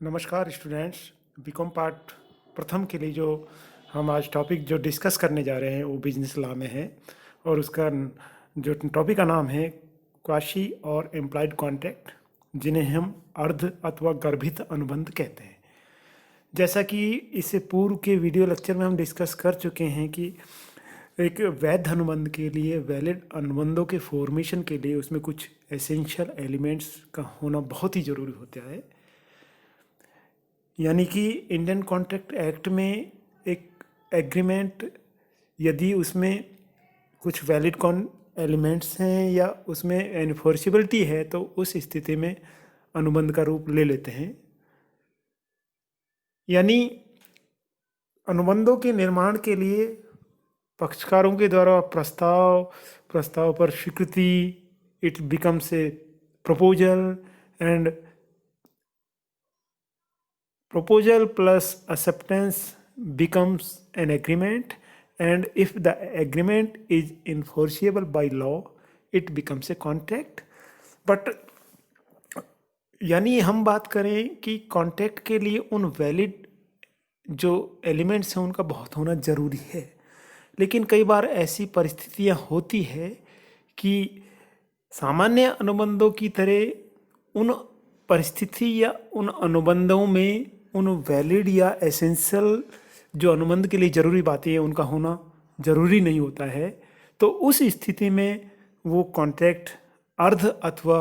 नमस्कार students. BCom part प्रथम के लिए जो हम आज टॉपिक जो डिस्कस करने जा रहे हैं वो बिजनेस लॉ में है और उसका जो टॉपिक का नाम है क्वाशी और एम्प्लॉयड कॉन्ट्रैक्ट, जिन्हें हम अर्ध अथवा गर्भित अनुबंध कहते हैं। जैसा कि इससे पूर्व के वीडियो लेक्चर में हम डिस्कस कर चुके हैं कि एक वैध अनुबंध के लिए, वैलिड अनुबंधों के फॉर्मेशन के लिए उसमें कुछ एसेंशियल एलिमेंट्स का होना बहुत ही ज़रूरी होता है। यानी कि इंडियन कॉन्ट्रैक्ट एक्ट में एक एग्रीमेंट, यदि उसमें कुछ वैलिड कॉन एलिमेंट्स हैं या उसमें एनफोर्सिबिलिटी है तो उस स्थिति में अनुबंध का रूप ले लेते हैं। यानी अनुबंधों के निर्माण के लिए पक्षकारों के द्वारा प्रस्ताव पर स्वीकृति, it becomes a proposal and proposal plus acceptance becomes an agreement, and if the agreement is enforceable by law it becomes a contract. but यानी हम बात करें कि कॉन्ट्रैक्ट के लिए उन वैलिड जो एलिमेंट्स हैं उनका बहुत होना ज़रूरी है, लेकिन कई बार ऐसी परिस्थितियां होती है कि सामान्य अनुबंधों की तरह उन परिस्थिति या उन अनुबंधों में उन वैलिड या एसेंशियल जो अनुबंध के लिए ज़रूरी बातें हैं उनका होना ज़रूरी नहीं होता है। तो उस स्थिति में वो कॉन्ट्रैक्ट अर्ध अथवा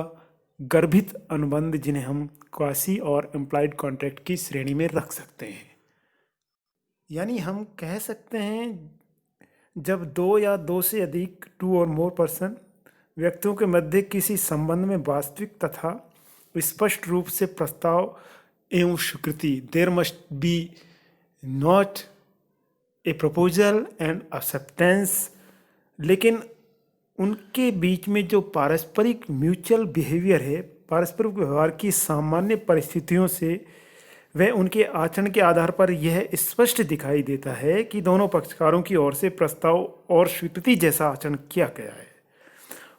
गर्भित अनुबंध, जिन्हें हम क्वासी और एम्प्लॉयड कॉन्ट्रैक्ट की श्रेणी में रख सकते हैं। यानी हम कह सकते हैं जब दो या दो से अधिक, टू और मोर पर्सन, व्यक्तियों के मध्य किसी संबंध में वास्तविक तथा स्पष्ट रूप से प्रस्ताव एवं स्वीकृति, there must be not a proposal and acceptance, लेकिन उनके बीच में जो पारस्परिक म्यूचुअल बिहेवियर है, पारस्परिक व्यवहार की सामान्य परिस्थितियों से वह उनके आचरण के आधार पर यह स्पष्ट दिखाई देता है कि दोनों पक्षकारों की ओर से प्रस्ताव और स्वीकृति जैसा आचरण किया गया है,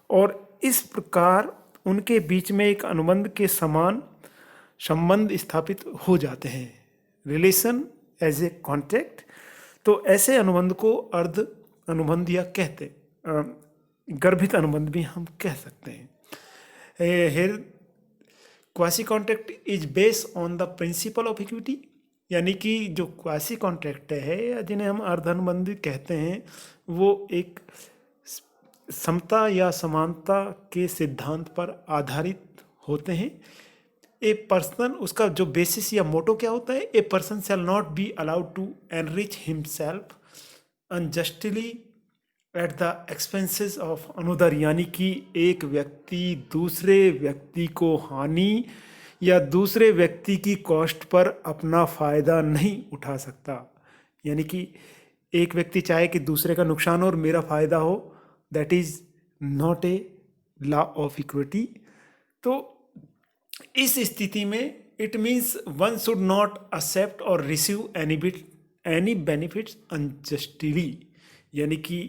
और इस प्रकार उनके बीच में एक अनुबंध के समान संबंध स्थापित हो जाते हैं, रिलेशन एज ए कॉन्ट्रैक्ट। तो ऐसे अनुबंध को अर्ध अनुबंध या गर्भित अनुबंध भी हम कह सकते हैं। Here quasi contract is based on the principle of equity, यानी कि जो क्वासी कॉन्ट्रैक्ट है या जिन्हें हम अर्ध अनुबंध कहते हैं, वो एक समता या समानता के सिद्धांत पर आधारित होते हैं। ए पर्सन, उसका जो बेसिस या मोटो क्या होता है, a person shall not be allowed to enrich himself unjustly at the expenses of another, यानी कि एक व्यक्ति दूसरे व्यक्ति को हानि या दूसरे व्यक्ति की कॉस्ट पर अपना फ़ायदा नहीं उठा सकता। यानी कि एक व्यक्ति चाहे कि दूसरे का नुकसान हो और मेरा फ़ायदा हो, that is not a law of equity. तो इस स्थिति में it means one should not accept और रिसीव एनी बेनिफिट्स अनजस्टली, यानी कि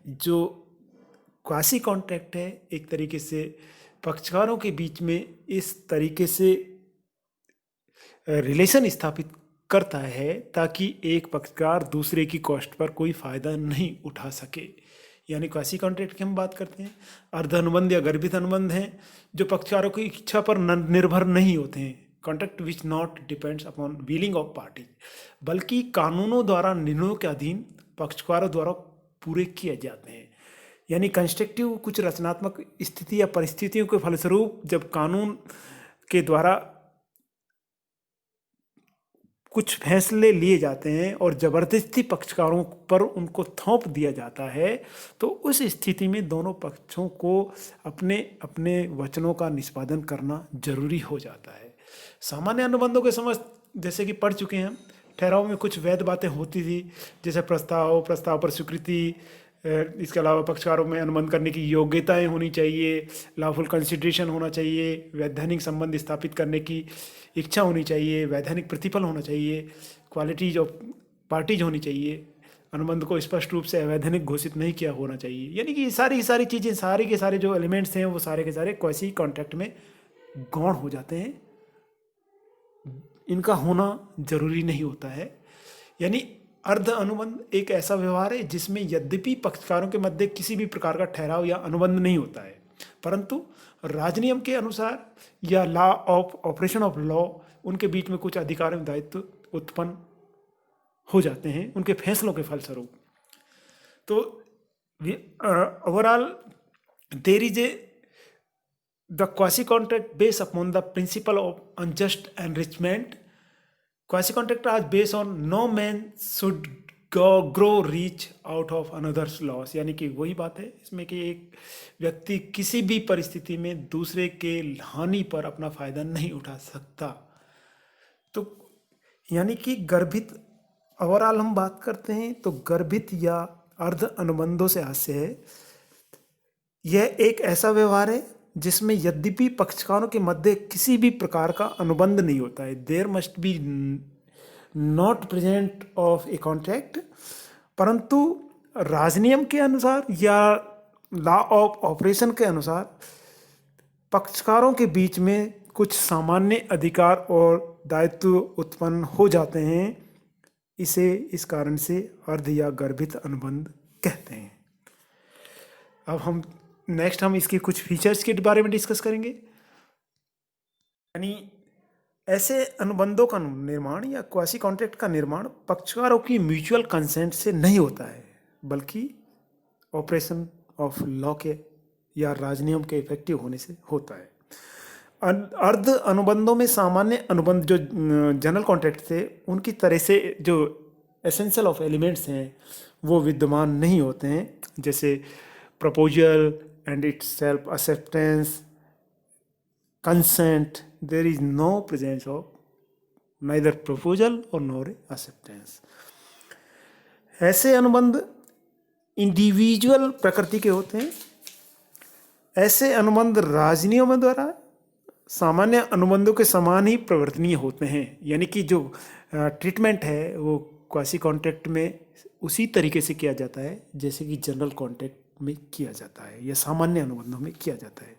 जो क्वासी कॉन्ट्रैक्ट है एक तरीके से पक्षकारों के बीच में इस तरीके से रिलेशन स्थापित करता है ताकि एक पक्षकार दूसरे की कॉस्ट पर कोई फ़ायदा नहीं उठा सके। यानी क्वासी कॉन्ट्रैक्ट की हम बात करते हैं। अर्ध अनुबंध या गर्भित अनुबंध हैं जो पक्षकारों की इच्छा पर निर्भर नहीं होते हैं, contract which not depends upon willing of party, बल्कि कानूनों द्वारा निर्णयों के अधीन पक्षकारों द्वारा पूरे किए जाते हैं। यानी कंस्ट्रक्टिव, कुछ रचनात्मक स्थिति या परिस्थितियों के फलस्वरूप जब कानून के द्वारा कुछ फैसले लिए जाते हैं और ज़बरदस्ती पक्षकारों पर उनको थोप दिया जाता है, तो उस स्थिति में दोनों पक्षों को अपने अपने वचनों का निष्पादन करना जरूरी हो जाता है। सामान्य अनुबंधों के समझ जैसे कि पढ़ चुके हैं, ठहराव में कुछ वैध बातें होती थी, जैसे प्रस्ताव पर स्वीकृति, इसके अलावा पक्षकारों में अनुबंध करने की योग्यताएं होनी चाहिए, लॉफुल कंसिडरेशन होना चाहिए, वैधानिक संबंध स्थापित करने की इच्छा होनी चाहिए, वैधानिक प्रतिफल होना चाहिए, क्वालिटीज ऑफ पार्टीज होनी चाहिए, अनुबंध को स्पष्ट रूप से अवैधानिक घोषित नहीं किया होना चाहिए। यानी कि सारी चीज़ें, सारे के सारे जो एलिमेंट्स हैं वो सारे के सारे क्वासी कॉन्ट्रैक्ट में गौण हो जाते हैं। इनका होना जरूरी नहीं होता है। यानी अर्ध अनुबंध एक ऐसा व्यवहार है जिसमें यद्यपि पक्षकारों के मध्य किसी भी प्रकार का ठहराव या अनुबंध नहीं होता है, परंतु राजनियम के अनुसार या law of operation of law उनके बीच में कुछ अधिकार एवं दायित्व उत्पन्न हो जाते हैं उनके फैसलों के फलस्वरूप। तो overall there is a the quasi-contract based upon the principle of unjust enrichment. Quasi-contract are based on no man should grow rich out of another's loss. यानी कि वही बात है इसमें कि एक व्यक्ति किसी भी परिस्थिति में दूसरे के हानि पर अपना फायदा नहीं उठा सकता। तो यानी कि गर्भित, ओवरऑल हम बात करते हैं तो गर्भित या अर्ध अनुबंधों से हास्य है, यह एक ऐसा व्यवहार है जिसमें यद्यपि पक्षकारों के मध्य किसी भी प्रकार का अनुबंध नहीं होता है, there must be not present of a contract, परंतु राजनियम के अनुसार या लॉ ऑफ ऑपरेशन के अनुसार पक्षकारों के बीच में कुछ सामान्य अधिकार और दायित्व उत्पन्न हो जाते हैं। इसे इस कारण से अर्ध या गर्भित अनुबंध कहते हैं। अब हम इसके कुछ फीचर्स के बारे में डिस्कस करेंगे। यानी ऐसे अनुबंधों का निर्माण या क्वासी कॉन्ट्रैक्ट का निर्माण पक्षकारों की म्यूचुअल कंसेंट से नहीं होता है, बल्कि ऑपरेशन ऑफ लॉ के या राजनियम के इफेक्टिव होने से होता है। अर्ध अनुबंधों में सामान्य अनुबंध जो जनरल कॉन्ट्रैक्ट थे उनकी तरह से जो एसेंशियल ऑफ एलिमेंट्स हैं वो विद्यमान नहीं होते हैं, जैसे proposal and its self acceptance, consent. There is no presence of neither proposal or nor acceptance. ऐसे अनुबंध इंडिविजुअल प्रकृति के होते हैं। ऐसे अनुबंध राजनियमों द्वारा सामान्य अनुबंधों के समान ही प्रवर्तनीय होते हैं। यानी कि जो ट्रीटमेंट है वो क्वासी कॉन्ट्रैक्ट में उसी तरीके से किया जाता है जैसे कि जनरल कॉन्ट्रैक्ट में किया जाता है या सामान्य अनुबंधों में किया जाता है।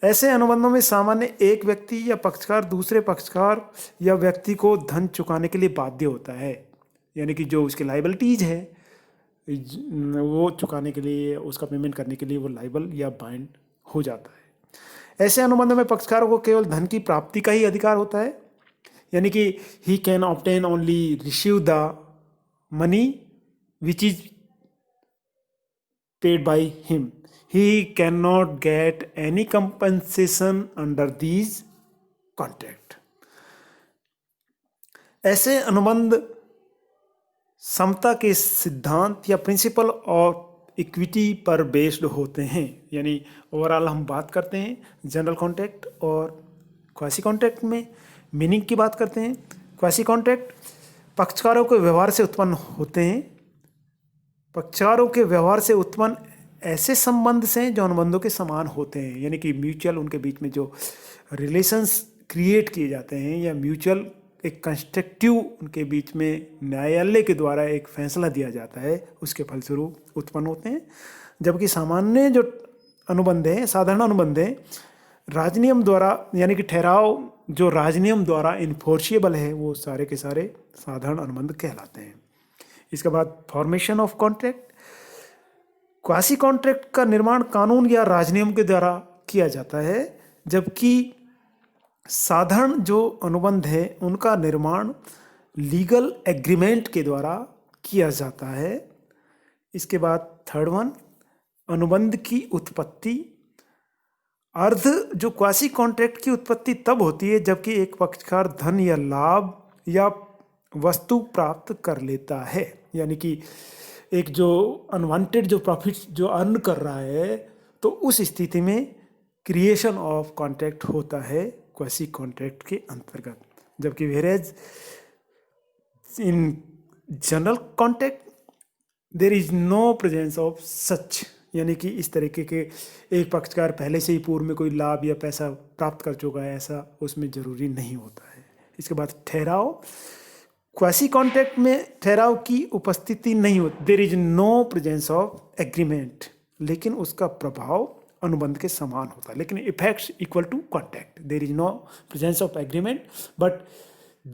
ऐसे अनुबंधों में सामान्य एक व्यक्ति या पक्षकार दूसरे पक्षकार या व्यक्ति को धन चुकाने के लिए बाध्य होता है, यानी कि जो उसकी लाइबिलिटीज है वो चुकाने के लिए, उसका पेमेंट करने के लिए वो लाइबल या बाइंड हो जाता है। ऐसे अनुबंधों में पक्षकारों को केवल धन की प्राप्ति का ही अधिकार होता है, यानी कि he can obtain only receive the money which is paid by him. He cannot get any compensation under these contract. ऐसे अनुबंध समता के सिद्धांत या प्रिंसिपल ऑफ इक्विटी पर बेस्ड होते हैं। यानी ओवरऑल हम बात करते हैं जनरल कॉन्ट्रैक्ट और क्वासी कॉन्ट्रैक्ट में मीनिंग की बात करते हैं। क्वासी कॉन्ट्रैक्ट पक्षकारों के व्यवहार से उत्पन्न होते हैं। पक्षकारों के व्यवहार से उत्पन्न ऐसे संबंध से जो अनुबंधों के समान होते हैं, यानी कि म्यूचुअल उनके बीच में जो रिलेशंस क्रिएट किए जाते हैं या म्यूचुअल एक कंस्ट्रक्टिव उनके बीच में न्यायालय के द्वारा एक फैसला दिया जाता है, उसके फलस्वरूप उत्पन्न होते हैं। जबकि सामान्य जो अनुबंध हैं, साधारण अनुबंध हैं, राजनियम द्वारा यानी कि ठहराव जो राजनियम द्वारा इन्फोर्सिएबल है वो सारे के सारे साधारण अनुबंध कहलाते हैं। इसके बाद formation of contract. Quasi contract का निर्माण कानून या राजनियम के द्वारा किया जाता है, जबकि साधारण जो अनुबंध है उनका निर्माण लीगल एग्रीमेंट के द्वारा किया जाता है। इसके बाद थर्ड वन, अनुबंध की उत्पत्ति। अर्ध जो क्वासी कॉन्ट्रैक्ट की उत्पत्ति तब होती है जबकि एक पक्षकार धन या लाभ या वस्तु प्राप्त कर लेता है, यानी कि एक जो अनवांटेड जो प्रॉफिट जो अर्न कर रहा है, तो उस स्थिति में क्रिएशन ऑफ कॉन्ट्रैक्ट होता है क्वासी कॉन्ट्रैक्ट के अंतर्गत। जबकि whereas in general contract there is no presence of such, यानी कि इस तरीके के एक पक्षकार पहले से ही पूर्व में कोई लाभ या पैसा प्राप्त कर चुका है, ऐसा उसमें जरूरी नहीं होता है। इसके बाद ठहराव। क्वासी कॉन्ट्रैक्ट में ठहराव की उपस्थिति नहीं होती, there is no presence of agreement, लेकिन उसका प्रभाव अनुबंध के समान होता है, लेकिन effects equal to contract. There is no presence of agreement but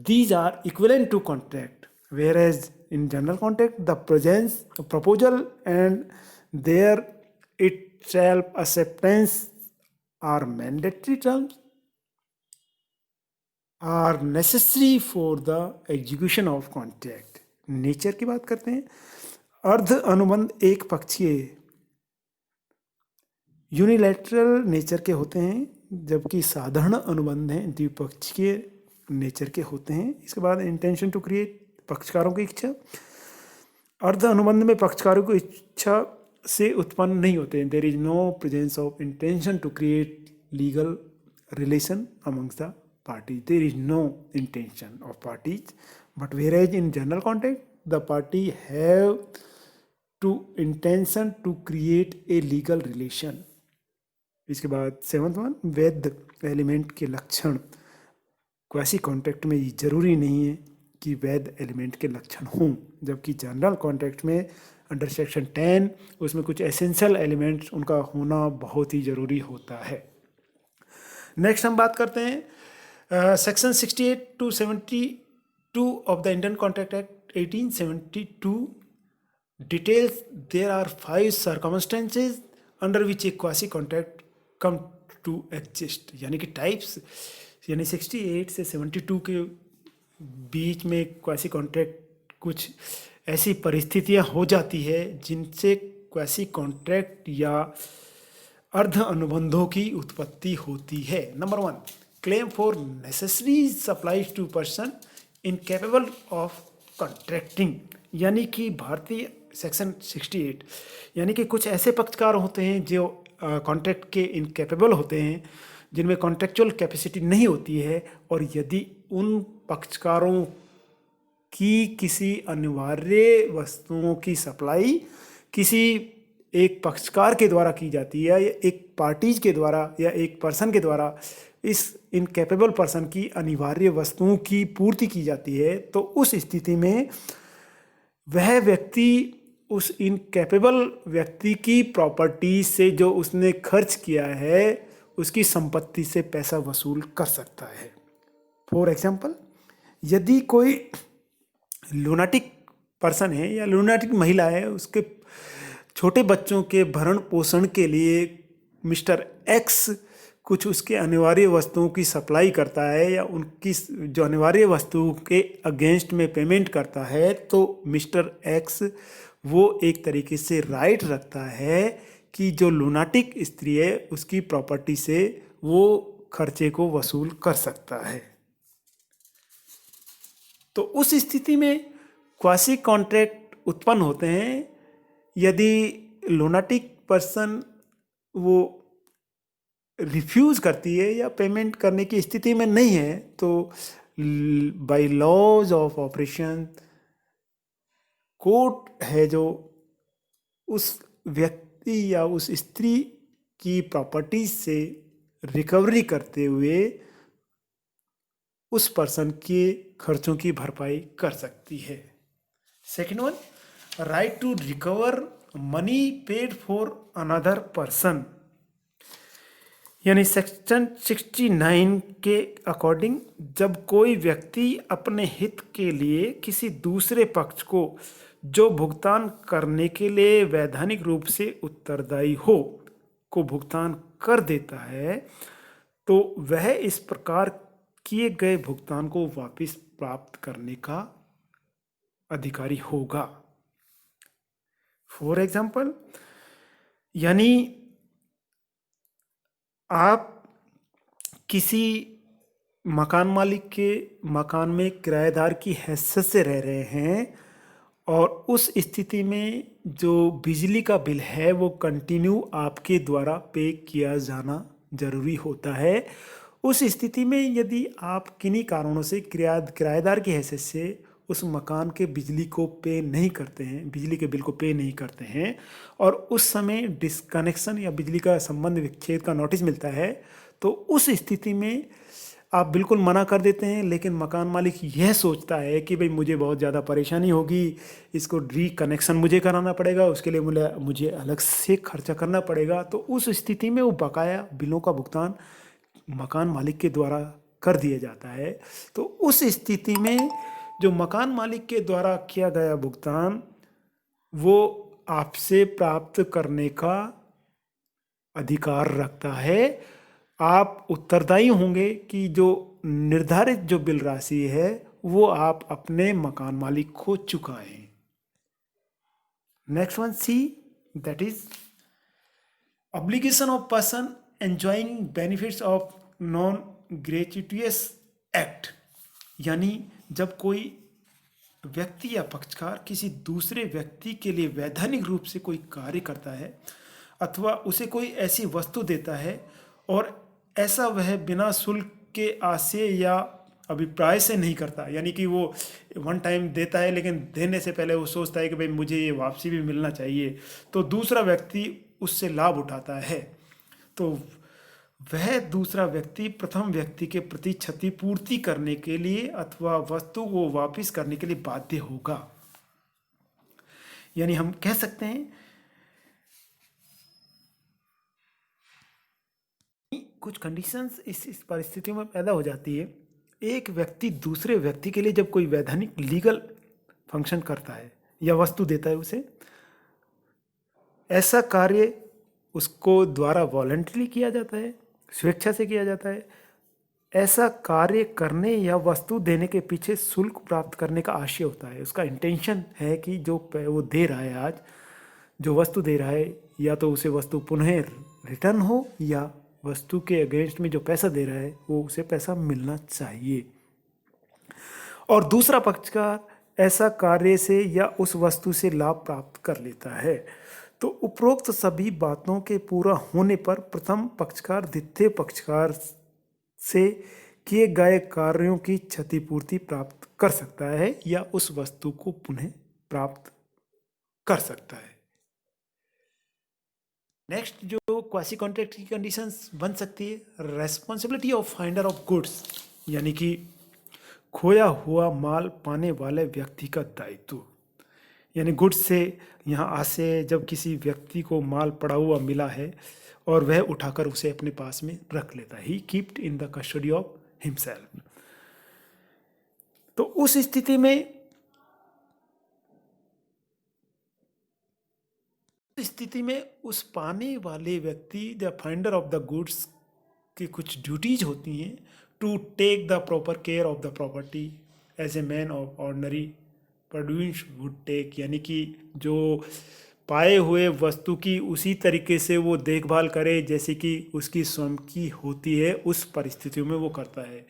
These are equivalent to contract, whereas in general contract, the presence, proposal, and their itself acceptance are mandatory terms are necessary for the execution of contract. Nature की बात करते हैं। अर्ध अनुबंध एक पक्षीय unilateral nature के होते हैं, जबकि साधारण अनुबंध हैं द्विपक्षीय नेचर के होते हैं। इसके बाद इंटेंशन टू क्रिएट, पक्षकारों की इच्छा। अर्ध अनुबंध में पक्षकारों की इच्छा से उत्पन्न नहीं होते हैं। There is no presence of intention to create legal relation amongst the parties. There is no intention of parties, but whereas in general contract the party have to intention to create a legal relation. इसके बाद 7th one, वैध element के लक्षण। Quasi contract में ये जरूरी नहीं है कि वैध एलिमेंट के लक्षण हों, जबकि जनरल कॉन्ट्रैक्ट में अंडर सेक्शन 10 उसमें कुछ एसेंशियल एलिमेंट्स उनका होना बहुत ही ज़रूरी होता है। नेक्स्ट हम बात करते हैं Section 68 to 72 of the Indian Contract Act 1872 details there are 5 circumstances under which a quasi contract come to exist, यानी कि टाइप्स, यानी 68 से 72 के बीच में क्वासी कॉन्ट्रैक्ट कुछ ऐसी परिस्थितियां हो जाती है जिनसे क्वासी कॉन्ट्रैक्ट या अर्ध अनुबंधों की उत्पत्ति होती है। Number 1, claim for necessary supplies to person incapable of contracting, यानी कि भारतीय सेक्शन 68 यानी कि कुछ ऐसे पक्षकार होते हैं जो कॉन्ट्रैक्ट के इनकेपेबल होते हैं, जिनमें कॉन्ट्रेक्चुअल कैपेसिटी नहीं होती है, और यदि उन पक्षकारों की किसी अनिवार्य वस्तुओं की सप्लाई किसी एक पक्षकार के द्वारा की जाती है या एक पार्टीज के द्वारा या एक पर्सन के द्वारा इस इनकेपेबल पर्सन की अनिवार्य वस्तुओं की पूर्ति की जाती है, तो उस स्थिति में वह व्यक्ति उस इनकेपेबल व्यक्ति की प्रॉपर्टी से जो उसने खर्च किया है उसकी संपत्ति से पैसा वसूल कर सकता है। फॉर एग्जाम्पल, यदि कोई लूनाटिक पर्सन है या लूनाटिक महिला है, उसके छोटे बच्चों के भरण पोषण के लिए मिस्टर एक्स कुछ उसके अनिवार्य वस्तुओं की सप्लाई करता है या उनकी जो अनिवार्य वस्तुओं के अगेंस्ट में पेमेंट करता है, तो मिस्टर एक्स वो एक तरीके से राइट रखता है कि जो लूनाटिक स्त्री है उसकी प्रॉपर्टी से वो खर्चे को वसूल कर सकता है। तो उस स्थिति में क्वासी कॉन्ट्रैक्ट उत्पन्न होते हैं यदि लूनाटिक पर्सन वो रिफ्यूज़ करती है या पेमेंट करने की स्थिति में नहीं है, तो by laws of operation court है जो उस व्यक्ति या उस स्त्री की प्रॉपर्टी से रिकवरी करते हुए उस पर्सन के खर्चों की भरपाई कर सकती है। Second one, right to recover money paid for another person, यानी सेक्शन 69 के अकॉर्डिंग जब कोई व्यक्ति अपने हित के लिए किसी दूसरे पक्ष को जो भुगतान करने के लिए वैधानिक रूप से उत्तरदायी हो को भुगतान कर देता है, तो वह इस प्रकार किए गए भुगतान को वापस प्राप्त करने का अधिकारी होगा। फॉर एग्जाम्पल, यानी आप किसी मकान मालिक के मकान में किराएदार की हैसियत से रह रहे हैं और उस स्थिति में जो बिजली का बिल है वो कंटिन्यू आपके द्वारा पे किया जाना ज़रूरी होता है। उस स्थिति में यदि आप किन्हीं कारणों से किराएदार की हैसियत से उस मकान के बिजली को पे नहीं करते हैं, बिजली के बिल को पे नहीं करते हैं, और उस समय डिसकनेक्शन या बिजली का संबंध विच्छेद का नोटिस मिलता है, तो उस स्थिति में आप बिल्कुल मना कर देते हैं, लेकिन मकान मालिक यह सोचता है कि भाई मुझे बहुत ज़्यादा परेशानी होगी, इसको रिकनेक्शन मुझे कराना पड़ेगा, उसके लिए मुझे अलग से खर्चा करना पड़ेगा, तो उस स्थिति में वो बकाया बिलों का भुगतान मकान मालिक के द्वारा कर दिया जाता है, तो उस स्थिति में जो मकान मालिक के द्वारा किया गया भुगतान वो आपसे प्राप्त करने का अधिकार रखता है। आप उत्तरदायी होंगे कि जो निर्धारित जो बिल राशि है वो आप अपने मकान मालिक को चुकाएं। Next one C, that is obligation of person enjoying benefits of non gratuitous act। यानी जब कोई व्यक्ति या पक्षकार किसी दूसरे व्यक्ति के लिए वैधानिक रूप से कोई कार्य करता है अथवा उसे कोई ऐसी वस्तु देता है और ऐसा वह बिना शुल्क के आशय या अभिप्राय से नहीं करता, यानी कि वो वन टाइम देता है लेकिन देने से पहले वो सोचता है कि भाई मुझे ये वापसी भी मिलना चाहिए, तो दूसरा व्यक्ति उससे लाभ उठाता है, तो वह दूसरा व्यक्ति प्रथम व्यक्ति के प्रति क्षतिपूर्ति करने के लिए अथवा वस्तु को वापस करने के लिए बाध्य होगा। यानी हम कह सकते हैं कुछ कंडीशंस इस परिस्थितियों में पैदा हो जाती है। एक व्यक्ति दूसरे व्यक्ति के लिए जब कोई वैधानिक लीगल फंक्शन करता है या वस्तु देता है उसे, ऐसा कार्य उसको द्वारा वॉलंटरी किया जाता है, स्वेच्छा से किया जाता है। ऐसा कार्य करने या वस्तु देने के पीछे शुल्क प्राप्त करने का आशय होता है। उसका इंटेंशन है कि जो वो दे रहा है, आज जो वस्तु दे रहा है, या तो उसे वस्तु पुनः रिटर्न हो या वस्तु के अगेंस्ट में जो पैसा दे रहा है वो उसे पैसा मिलना चाहिए। और दूसरा पक्षकार ऐसा कार्य से या उस वस्तु से लाभ प्राप्त कर लेता है। तो उपरोक्त सभी बातों के पूरा होने पर प्रथम पक्षकार द्वितीय पक्षकार से किए गए कार्यों की क्षतिपूर्ति प्राप्त कर सकता है या उस वस्तु को पुनः प्राप्त कर सकता है। नेक्स्ट जो क्वासी कॉन्ट्रैक्ट की कंडीशंस बन सकती है, responsibility of finder of goods, यानी कि खोया हुआ माल पाने वाले व्यक्ति का दायित्व। यानी गुड्स से यहाँ आशय जब किसी व्यक्ति को माल पड़ा हुआ मिला है और वह उठाकर उसे अपने पास में रख लेता है, he keeped in the custody of himself. तो उस स्थिति में उस पाने वाले व्यक्ति the finder of the goods की कुछ ड्यूटीज होती हैं, to take the proper care of the property as a man of ordinary produce would take. यानी कि जो पाए हुए वस्तु की उसी तरीके से वो देखभाल करे जैसे कि उसकी स्वयं की होती है, उस परिस्थितियों में वो करता है।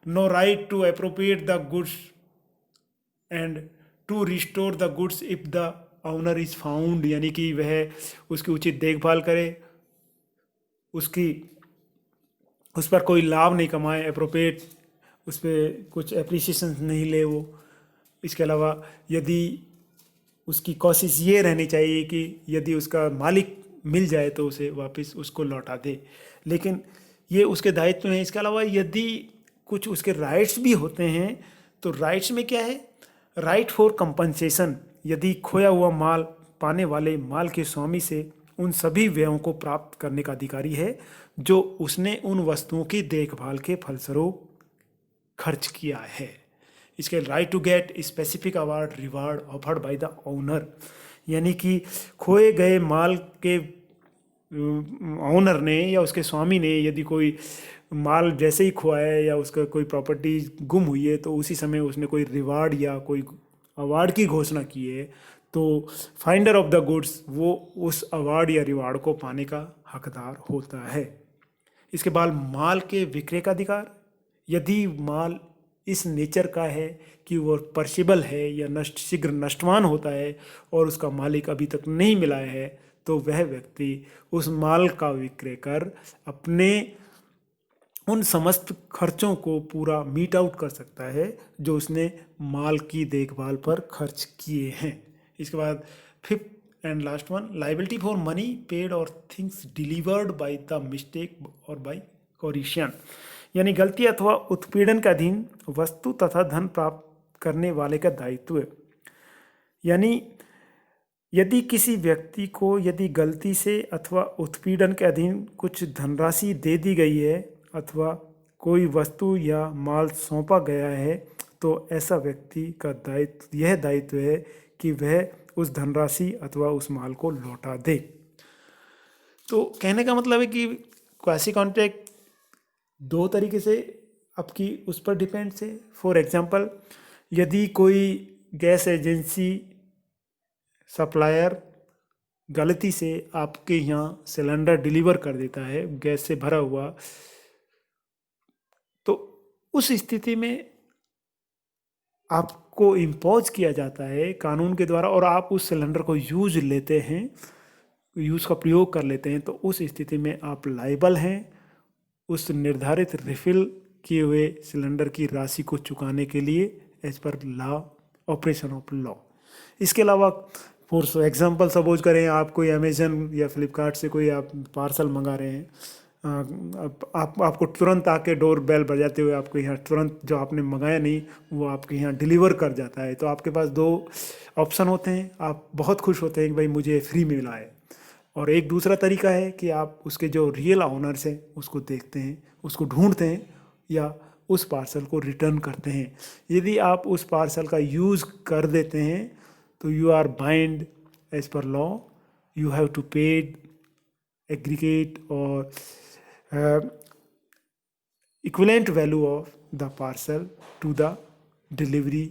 No right to appropriate the goods and to restore the goods if the owner is found. यानी कि वह उसकी उचित देखभाल करे, उस पर कोई लाभ नहीं कमाए, अप्रोप्रिएट उस पर कुछ एप्रिसिएशन नहीं ले वो। इसके अलावा यदि उसकी कोशिश ये रहनी चाहिए कि यदि उसका मालिक मिल जाए तो उसे वापस उसको लौटा दे, लेकिन ये उसके दायित्व हैं। इसके अलावा यदि कुछ उसके राइट्स भी होते हैं, तो राइट्स में क्या है, राइट फॉर कंपनसेशन। यदि खोया हुआ माल पाने वाले माल के स्वामी से उन सभी व्ययों को प्राप्त करने का अधिकारी है जो उसने उन वस्तुओं की देखभाल के फलस्वरूप खर्च किया है। इसके right to get specific award reward offered by the owner, यानी कि खोए गए माल के ओनर ने या उसके स्वामी ने यदि कोई माल जैसे ही खोया है या उसका कोई प्रॉपर्टी गुम हुई है तो उसी समय उसने कोई रिवार्ड या कोई अवार्ड की घोषणा की है, तो फाइंडर ऑफ द गुड्स वो उस अवार्ड या रिवार्ड को पाने का हकदार होता है। इसके बाद माल के विक्रय का अधिकार। यदि माल इस नेचर का है कि वो पर्शिबल है या शीघ्र नष्टवान होता है और उसका मालिक अभी तक नहीं मिला है, तो वह व्यक्ति उस माल का विक्रय कर अपने उन समस्त खर्चों को पूरा मीट आउट कर सकता है जो उसने माल की देखभाल पर खर्च किए हैं। इसके बाद fifth and last one, liability for money paid और things delivered by the mistake और बाय कोरिशन, यानी गलती अथवा उत्पीड़न के अधीन वस्तु तथा धन प्राप्त करने वाले का दायित्व। यानी यदि किसी व्यक्ति को यदि गलती से अथवा उत्पीड़न के अधीन कुछ धनराशि दे दी गई है अथवा कोई वस्तु या माल सौंपा गया है तो ऐसा व्यक्ति का दायित्व यह दायित्व है कि वह उस धनराशि अथवा उस माल को लौटा दे। तो कहने का मतलब है कि क्वासी कॉन्ट्रैक्ट दो तरीके से आपकी उस पर डिपेंड्स है। फॉर एग्जांपल, यदि कोई गैस एजेंसी सप्लायर गलती से आपके यहाँ सिलेंडर डिलीवर कर देता है गैस से भरा हुआ, तो उस स्थिति में आपको इम्पोज किया जाता है कानून के द्वारा और आप उस सिलेंडर को यूज लेते हैं, यूज़ का प्रयोग कर लेते हैं, तो उस स्थिति में आप लाइबल हैं उस निर्धारित रिफिल किए हुए सिलेंडर की राशि को चुकाने के लिए as per law, operation of law. इसके अलावा फॉर एग्जांपल सपोज करें आप कोई अमेजन या फ्लिपकार्ट से कोई आप पार्सल मंगा रहे हैं, आपको तुरंत आके डोर बेल बजाते हुए आपके यहाँ तुरंत जो आपने मंगाया नहीं वो आपके यहाँ डिलीवर कर जाता है, तो आपके पास दो ऑप्शन होते हैं। आप बहुत खुश होते हैं कि भाई मुझे फ्री में मिला है, और एक दूसरा तरीका है कि आप उसके जो रियल ऑनर्स हैं उसको देखते हैं, उसको ढूंढते हैं या उस पार्सल को रिटर्न करते हैं। यदि आप उस पार्सल का यूज़ कर देते हैं तो you are bind as per law, you have to paid aggregate और equivalent value of the parcel to the delivery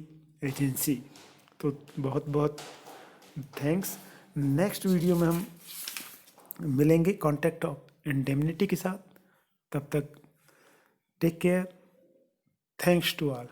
agency. तो बहुत बहुत थैंक्स। नेक्स्ट वीडियो में हम मिलेंगे कॉन्ट्रैक्ट ऑफ इंडेमनिटी के साथ। तब तक take care, thanks to all.